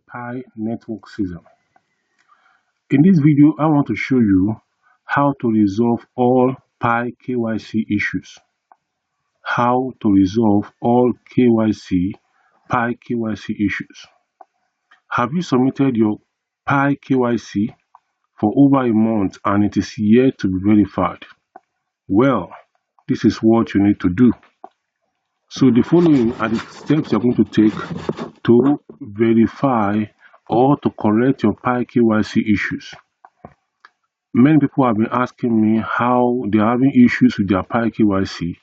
Pi Network system. In this video, I want to show you how to resolve all Pi KYC issues. How to resolve all Pi KYC issues. Have you submitted your Pi KYC for over a month and it is yet to be verified? Well, this is what you need to do. So the following are the steps you're going to take to verify or to correct your Pi KYC issues. Many people have been asking me how they are having issues with their Pi KYC.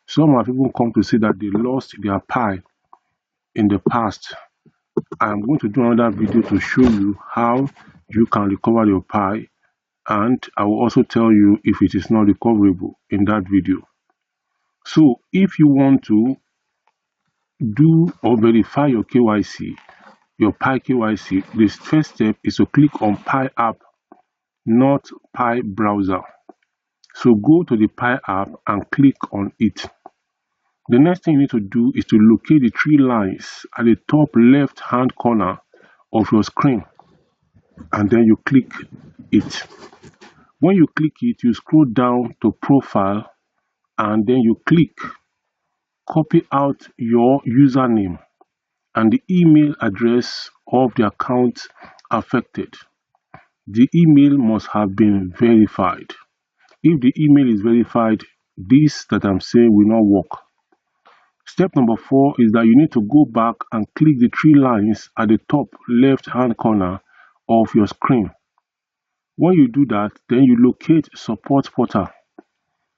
Some have even come to say that they lost their Pi in the past. I'm going to do another video to show you how you can recover your Pi, and I will also tell you if it is not recoverable in that video. So if you want to do or verify your KYC, your Pi KYC, the first step is to click on Pi app, not Pi browser. So go to the Pi app and click on it. The next thing you need to do is to locate the three lines at the top left hand corner of your screen, and then you click it. When you click it, you scroll down to profile, and then you click copy out your username and the email address of the account affected. The email must have been verified. If the email is verified, this that I'm saying will not work. Step number 4 is that you need to go back and click the three lines at the top left hand corner of your screen. When you do that, then you locate support portal.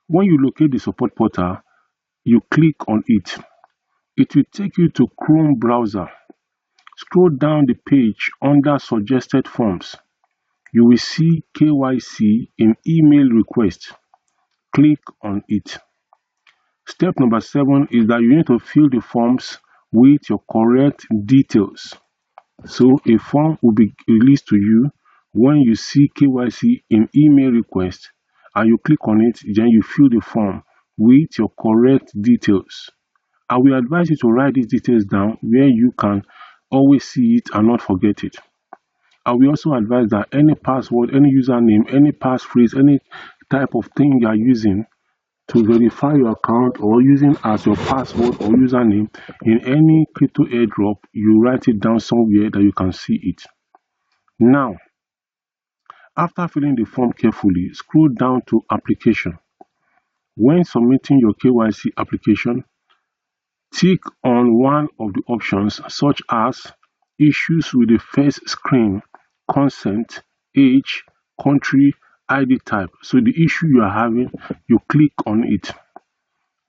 When you locate the support portal, you click on it. It will take you to Chrome browser. Scroll down the page under suggested forms. You will see KYC in email request. Click on it. Step number 7 is that you need to fill the forms with your correct details. So a form will be released to you when you see KYC in email request, and you click on it, then you fill the form with your correct details. I will advise you to write these details down where you can always see it and not forget it. I will also advise that any password, any username, any passphrase, any type of thing you are using to verify your account or using as your password or username in any crypto airdrop, you write it down somewhere that you can see it. Now, after filling the form carefully, scroll down to application. When submitting your KYC application, tick on one of the options such as issues with the first screen, consent, age, country, ID type. So the issue you are having, you click on it.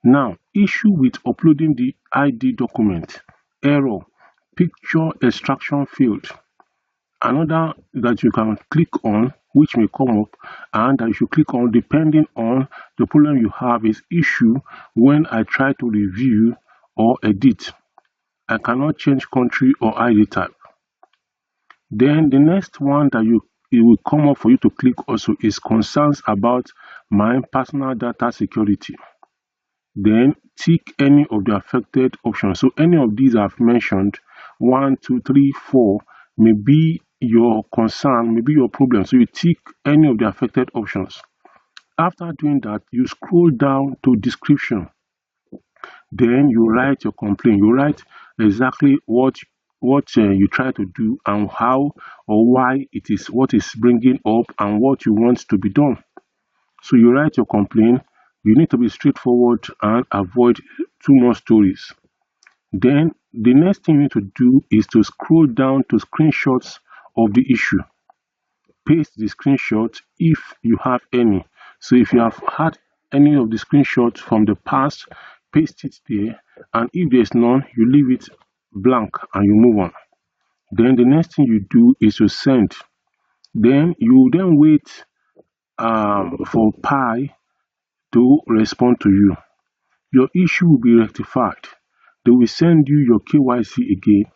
Now, issue with uploading the ID document, error, picture extraction field. Another that you can click on, which may come up, and that you should click on depending on the problem you have, is issue when I try to review or edit. I cannot change country or ID type. Then the next one that it will come up for you to click also is concerns about my personal data security. Then tick any of the affected options. So any of these I've mentioned, 1, 2, 3, 4, may be your concern, maybe your problem. So you tick any of the affected options. After doing that, you scroll down to description. Then you write your complaint. You write exactly what you try to do and how or why it is, what is bringing up and what you want to be done. So you write your complaint. You need to be straightforward and avoid too much stories. Then the next thing you need to do is to scroll down to screenshots of the issue. Paste the screenshot if you have any. So if you have had any of the screenshots from the past, paste it there, and if there's none, you leave it blank and you move on. Then the next thing you do is to send. Then you then wait for Pi to respond to you. Your issue will be rectified. They will send you your KYC again.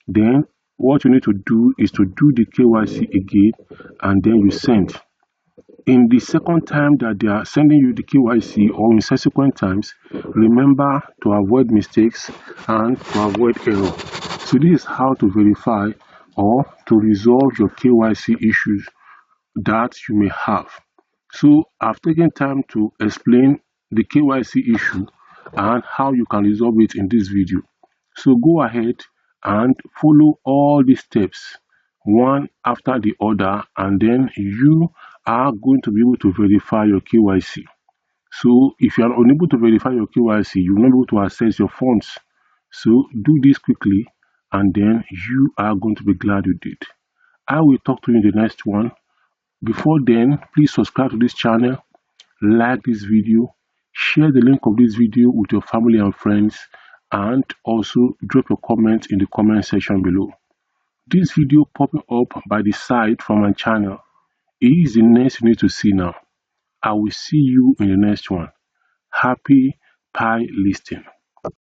Then what you need to do is to do the KYC again, and then you send. In the second time that they are sending you the KYC or in subsequent times, remember to avoid mistakes and to avoid error. So this is how to verify or to resolve your KYC issues that you may have. So I've taken time to explain the KYC issue and how you can resolve it in this video. So go ahead and follow all these steps one after the other, and then you are going to be able to verify your KYC. So if you are unable to verify your KYC, you will not be able to access your funds. So do this quickly, and then you are going to be glad you did. I will talk to you in the next one. Before then, please subscribe to this channel, like this video, share the link of this video with your family and friends, and also drop your comments in the comment section below. This video popping up by the side from my channel is the next you need to see now. I will see you in the next one. Happy Pi listing.